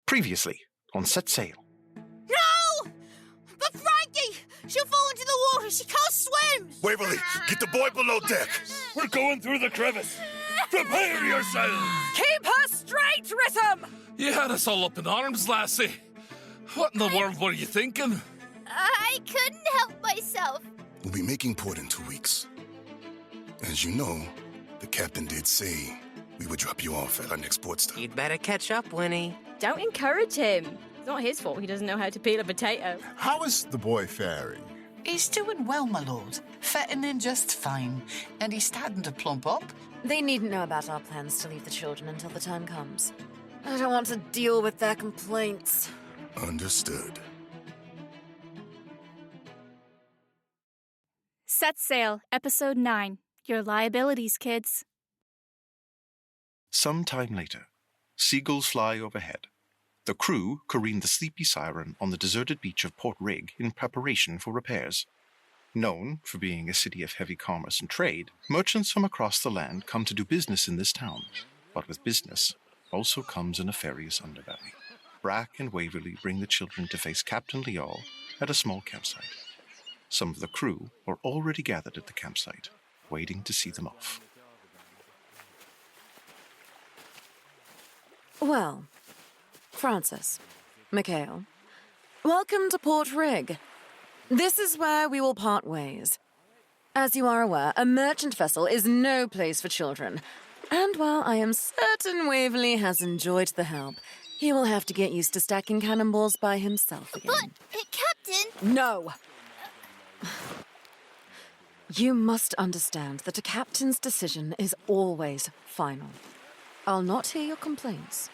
Previously on Set Sail. No! But Frankie! She'll fall into the water. She can't swim! Waverly, get the boy below deck. We're going through the crevice. Prepare yourselves. Keep her straight, Rhythm! You had us all up in arms, lassie. What in the world were you thinking? I couldn't help myself. We'll be making port in 2 weeks. As you know, the captain did say we would drop you off at our next port stop. You'd better catch up, Winnie. Don't encourage him. It's not his fault he doesn't know how to peel a potato. How is the boy faring? He's doing well, my lord. Fitting in just fine. And he's starting to plump up. They needn't know about our plans to leave the children until the time comes. I don't want to deal with their complaints. Understood. Set Sail, Episode 9. Your liabilities, kids. Some time later, seagulls fly overhead. The crew careen the Sleepy Siren on the deserted beach of Port Rig in preparation for repairs. Known for being a city of heavy commerce and trade, merchants from across the land come to do business in this town. But with business also comes a nefarious underbelly. Brack and Waverly bring the children to face Captain Liahl at a small campsite. Some of the crew are already gathered at the campsite, waiting to see them off. Well, Francis, Mikhail, welcome to Port Rig. This is where we will part ways. As you are aware, a merchant vessel is no place for children. And while I am certain Waverly has enjoyed the help, he will have to get used to stacking cannonballs by himself again. But, Captain... No! You must understand that a captain's decision is always final. I'll not hear your complaints.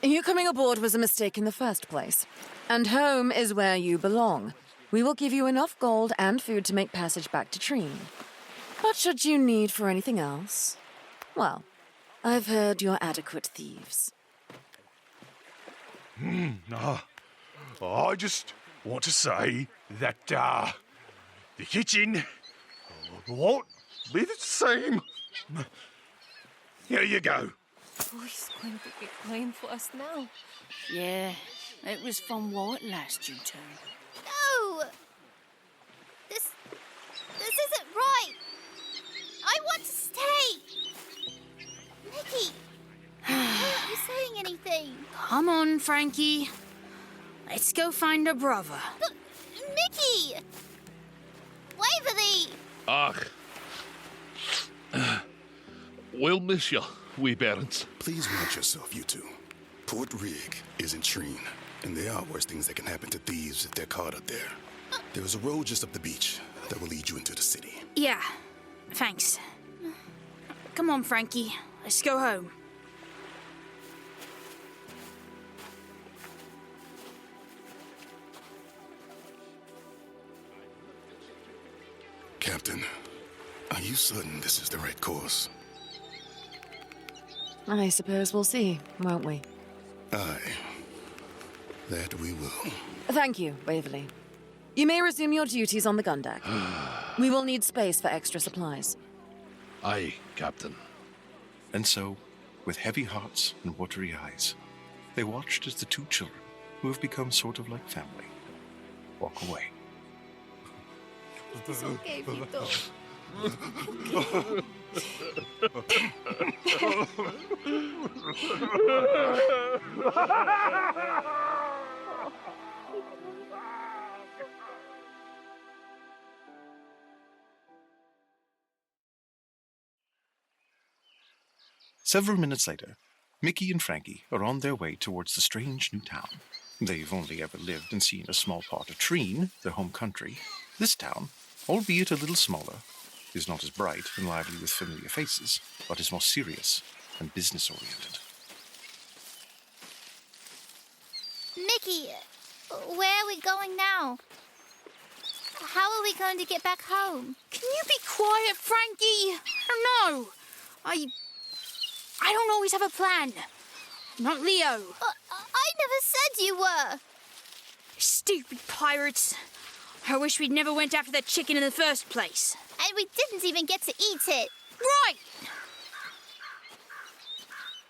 You coming aboard was a mistake in the first place. And home is where you belong. We will give you enough gold and food to make passage back to Treen. But should you need for anything else, well, I've heard you're adequate thieves. I just want to say that, the kitchen won't be the same. Here you go. Oh, he's going to get playing for us now. Yeah, it was from what last you two? No! This isn't right. I want to stay. Mickey, why aren't you saying anything? Come on, Frankie. Let's go find a brother. But, Mickey! Waverly! We'll miss you, wee parents. Please watch yourself, you two. Port Rig is in Treen, and there are worse things that can happen to thieves if they're caught up there. There is a road just up the beach that will lead you into the city. Yeah, thanks. Come on, Frankie. Let's go home. Captain, are you certain this is the right course? I suppose we'll see, won't we? Aye. That we will. Thank you, Waverly. You may resume your duties on the gun deck. We will need space for extra supplies. Aye, Captain. And so, with heavy hearts and watery eyes, they watched as the two children, who have become sort of like family, walk away. It's okay, Vito. Several minutes later, Mickey and Frankie are on their way towards the strange new town. They've only ever lived and seen a small part of Treen, their home country. This town, albeit a little smaller, is not as bright and lively with familiar faces, but is more serious and business-oriented. Mickey, where are we going now? How are we going to get back home? Can you be quiet, Frankie? No. I don't always have a plan. Not Leo. I never said you were. Stupid pirates. I wish we'd never went after that chicken in the first place. And we didn't even get to eat it. Right!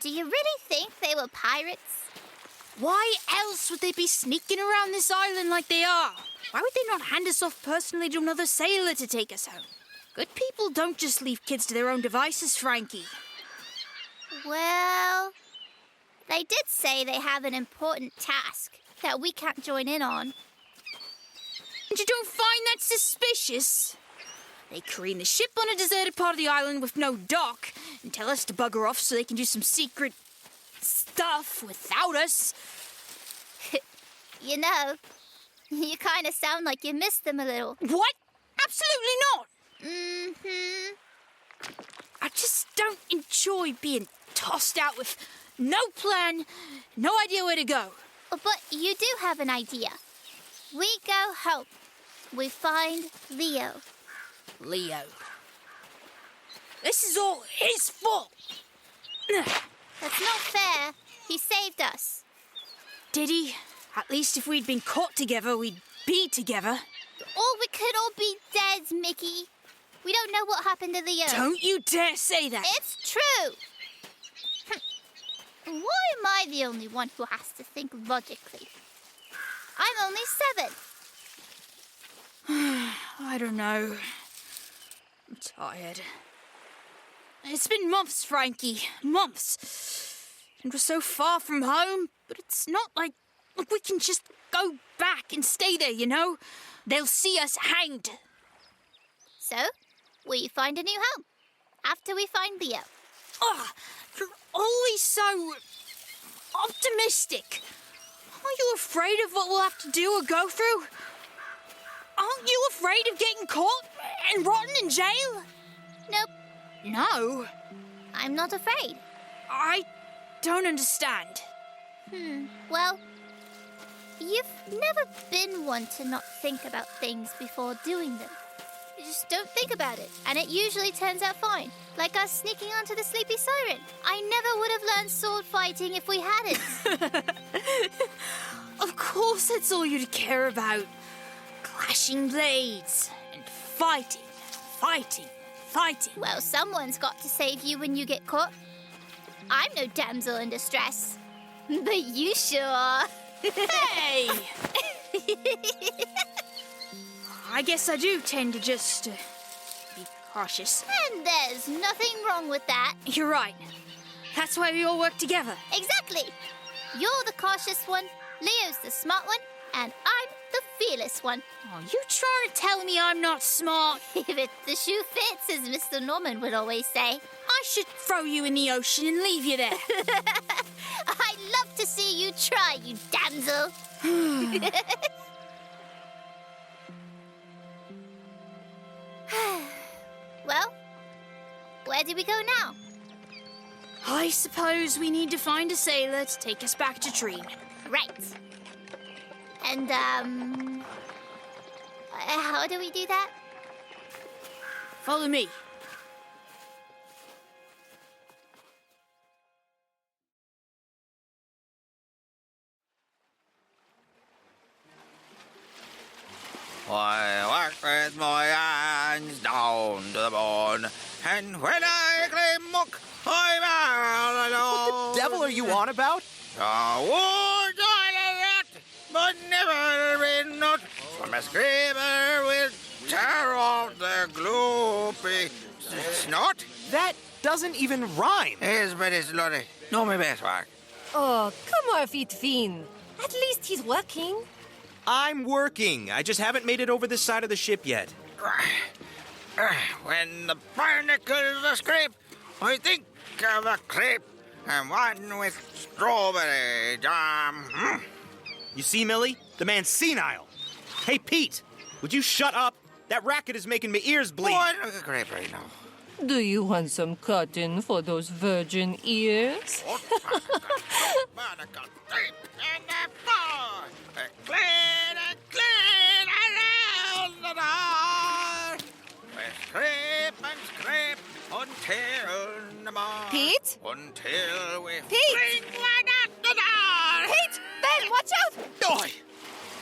Do you really think they were pirates? Why else would they be sneaking around this island like they are? Why would they not hand us off personally to another sailor to take us home? Good people don't just leave kids to their own devices, Frankie. Well, they did say they have an important task that we can't join in on. And you don't find that suspicious? They careen the ship on a deserted part of the island with no dock and tell us to bugger off so they can do some secret stuff without us. You know, you kind of sound like you miss them a little. What? Absolutely not. Mm-hmm. I just don't enjoy being tossed out with no plan, no idea where to go. But you do have an idea. We go home. We find Leo. Leo. This is all his fault. That's not fair. He saved us. Did he? At least if we'd been caught together, we'd be together. Or we could all be dead, Mickey. We don't know what happened to Leo. Don't you dare say that. It's true. Why am I the only one who has to think logically? I'm only 7. I don't know. I'm tired. It's been months, Frankie. Months. And we're so far from home, but it's not like we can just go back and stay there, you know? They'll see us hanged. So, we find a new home. After we find Leo. Oh, you're always so optimistic. Aren't you afraid of what we'll have to do or go through? Aren't you afraid of getting caught and rotten in jail? Nope. No. I'm not afraid. I don't understand. Well, you've never been one to not think about things before doing them. You just don't think about it, and it usually turns out fine. Like us sneaking onto the Sleepy Siren. I never would have learned sword fighting if we hadn't. Of course that's all you'd care about. Clashing blades and fighting. Well, someone's got to save you when you get caught. I'm no damsel in distress. But you sure. Hey! I guess I do tend to just be cautious. And there's nothing wrong with that. You're right. That's why we all work together. Exactly. You're the cautious one, Leo's the smart one, and I'm the fearless one. Oh, you trying to tell me I'm not smart? If the shoe fits, as Mr. Norman would always say. I should throw you in the ocean and leave you there. I'd love to see you try, you damsel. Well, where do we go now? I suppose we need to find a sailor to take us back to Treen. Right. And, how do we do that? Follow me. I work with my hands down to the bone, and when I claim muck, I'm all alone. What the devil are you on about? Won't I let, but never in not, from a screamer will tear off the gloopy snot. That doesn't even rhyme. Yes, but it's bloody. No, my best work. Oh, come off it, Finn. At least he's working. I'm working. I just haven't made it over this side of the ship yet. When the barnacles are scrape, I think of a crepe and one with strawberry jam. You see, Millie? The man's senile. Hey, Pete, would you shut up? That racket is making my ears bleed. What a crepe right now. Do you want some cotton for those virgin ears? Pete? Until we Pete! bring one at the door! Pete! Ben, watch out! Oi!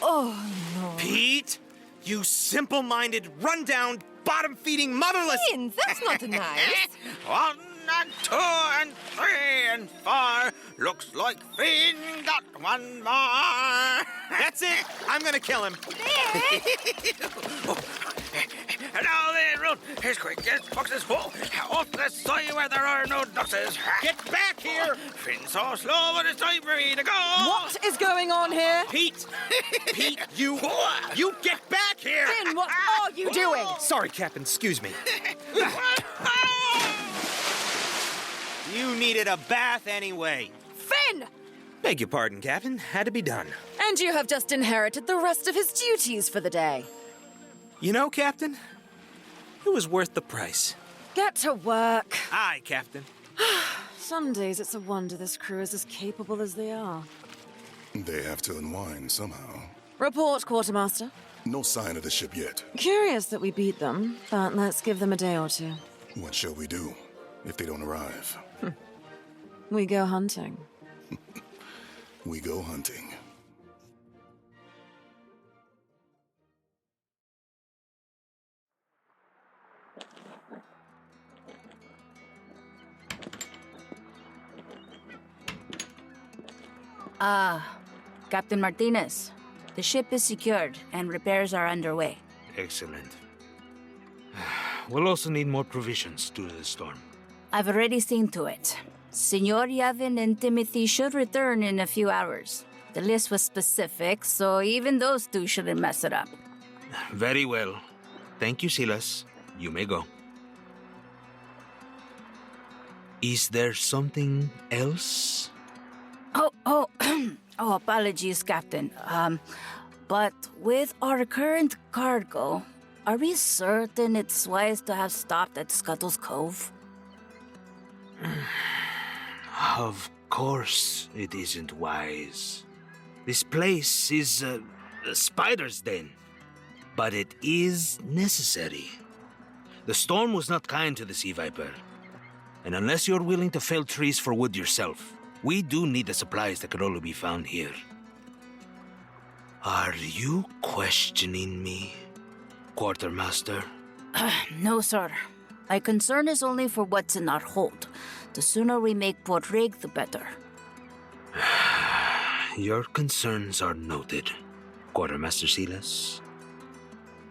Oh, no. Pete, you simple-minded, run-down, bottom-feeding, motherless... Finn, that's not nice. 1 and 2 and 3 and 4, Looks like Finn got one more. That's it. I'm gonna kill him. Now then, run as quick as boxes full. Off the side where there are no duxes. Get back here! Finn's so slow, but it's time for me to go. What is going on here? Pete! Pete, you get back here! Finn, what are you doing? Sorry, Captain, excuse me. You needed a bath anyway. Finn! Beg your pardon, Captain. Had to be done. And you have just inherited the rest of his duties for the day. You know, Captain, it was worth the price. Get to work. Aye, Captain. Some days it's a wonder this crew is as capable as they are. They have to unwind somehow. Report, Quartermaster. No sign of the ship yet. Curious that we beat them, but let's give them a day or two. What shall we do if they don't arrive? We go hunting. We go hunting. Captain Martinez. The ship is secured and repairs are underway. Excellent. We'll also need more provisions due to the storm. I've already seen to it. Senor Yavin and Timothy should return in a few hours. The list was specific, so even those two shouldn't mess it up. Very well. Thank you, Silas. You may go. Is there something else? Oh, apologies, Captain. But with our current cargo, are we certain it's wise to have stopped at Scuttle's Cove? Of course it isn't wise. This place is a spider's den, but it is necessary. The storm was not kind to the Sea Viper, and unless you're willing to fell trees for wood yourself, we do need the supplies that could only be found here. Are you questioning me, Quartermaster? No, sir. My concern is only for what's in our hold. The sooner we make Port Rig, the better. Your concerns are noted, Quartermaster Silas.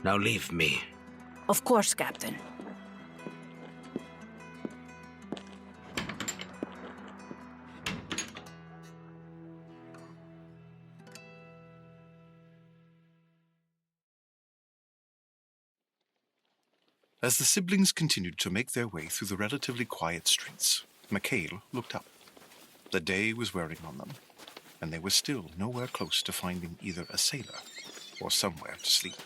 Now leave me. Of course, Captain. As the siblings continued to make their way through the relatively quiet streets, Mikhail looked up. The day was wearing on them, and they were still nowhere close to finding either a sailor or somewhere to sleep.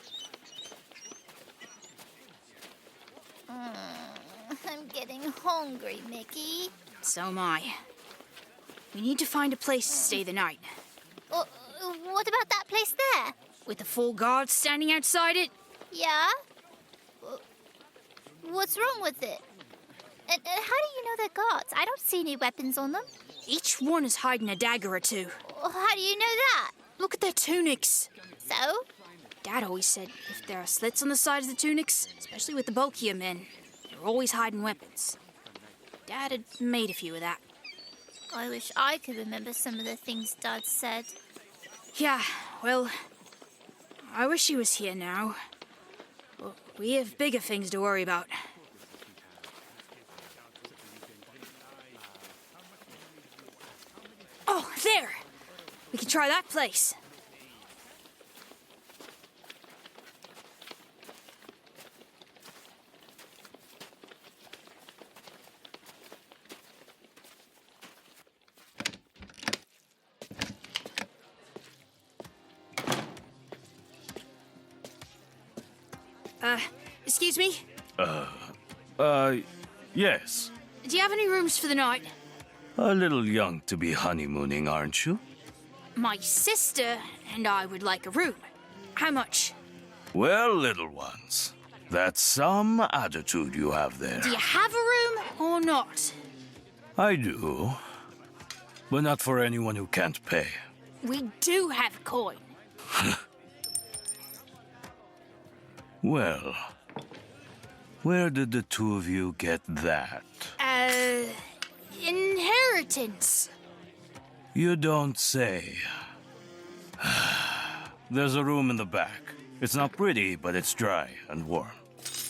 I'm getting hungry, Mickey. So am I. We need to find a place to stay the night. What about that place there? With a full guard standing outside it? Yeah? What's wrong with it? And how do you know they're guards? I don't see any weapons on them. Each one is hiding a dagger or two. How do you know that? Look at their tunics. So? Dad always said if there are slits on the sides of the tunics, especially with the bulkier men, they're always hiding weapons. Dad had made a few of that. I wish I could remember some of the things Dad said. Yeah, well, I wish he was here now. Well, we have bigger things to worry about. Oh, there! We can try that place. Excuse me? Yes. Do you have any rooms for the night? A little young to be honeymooning, aren't you? My sister and I would like a room. How much? Well, little ones, that's some attitude you have there. Do you have a room or not? I do, but not for anyone who can't pay. We do have a coin. Well, where did the two of you get that? Inheritance. You don't say. There's a room in the back. It's not pretty, but it's dry and warm.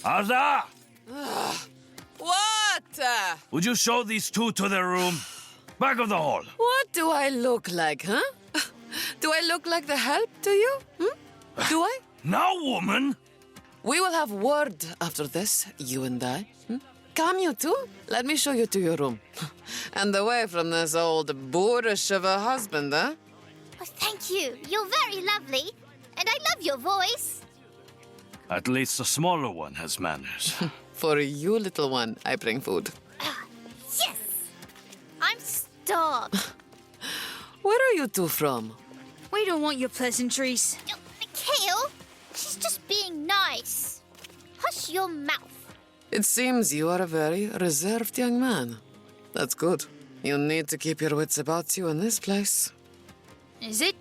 Arda! What? Would you show these two to their room? Back of the hall. What do I look like, huh? Do I look like the help to you? Do I? Now, woman! We will have word after this, you and I. Come, you two. Let me show you to your room. And away from this old boorish of a husband, huh? Oh, thank you. You're very lovely. And I love your voice. At least the smaller one has manners. For you, little one, I bring food. Yes! I'm starved. Where are you two from? We don't want your pleasantries. Mikhail, she's just being nice. Hush your mouth. It seems you are a very reserved young man. That's good. You need to keep your wits about you in this place. Is it,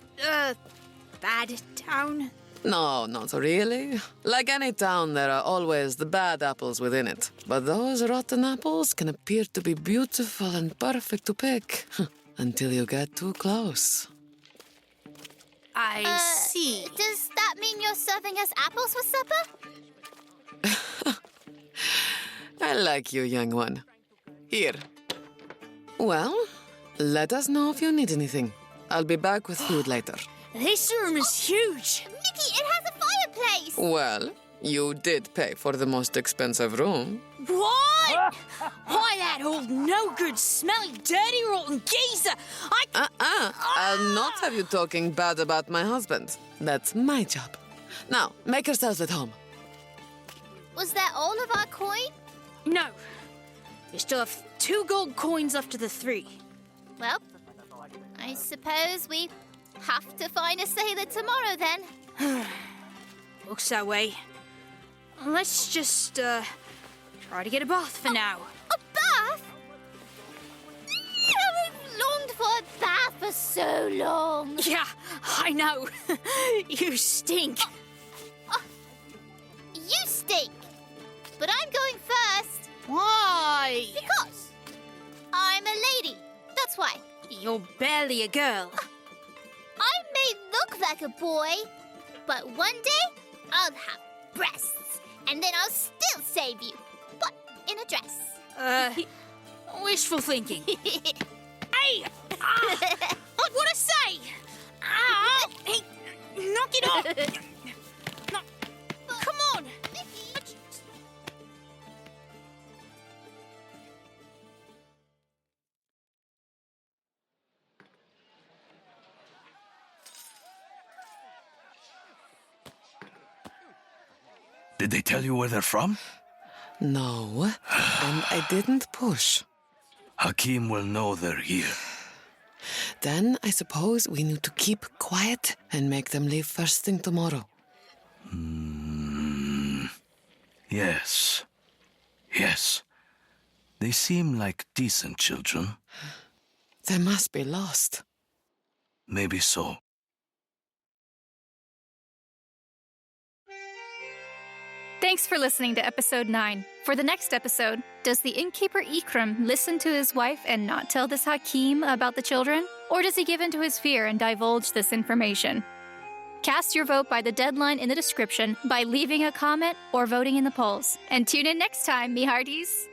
bad town? No, not really. Like any town, there are always the bad apples within it. But those rotten apples can appear to be beautiful and perfect to pick. Until you get too close. I see. Does that mean you're serving us apples for supper? I like you, young one. Here. Well, let us know if you need anything. I'll be back with food later. This room is huge. Mickey, it has a fireplace. Well, you did pay for the most expensive room. What? Why, that old no-good, smelly, dirty, rotten geezer! I'll not have you talking bad about my husband. That's my job. Now, make yourselves at home. Was that all of our coin? No. We still have 2 gold coins after the 3. Well, I suppose we have to find a sailor tomorrow then. Looks that way. Let's just, try to get a bath for now. A bath? I've longed for a bath for so long. Yeah, I know. You stink. You stink. But I'm going first. Why? Because I'm a lady. That's why. You're barely a girl. I may look like a boy, but one day I'll have breasts, and then I'll still save you, but in a dress. Wishful thinking. Hey! What I say? Hey, knock it off! No, come on! Did they tell you where they're from? No, and I didn't push. Hakim will know they're here. Then I suppose we need to keep quiet and make them leave first thing tomorrow. Yes. Yes. They seem like decent children. They must be lost. Maybe so. Thanks for listening to episode 9. For the next episode, does the innkeeper Ikram listen to his wife and not tell this Hakim about the children? Or does he give in to his fear and divulge this information? Cast your vote by the deadline in the description by leaving a comment or voting in the polls. And tune in next time, me hearties!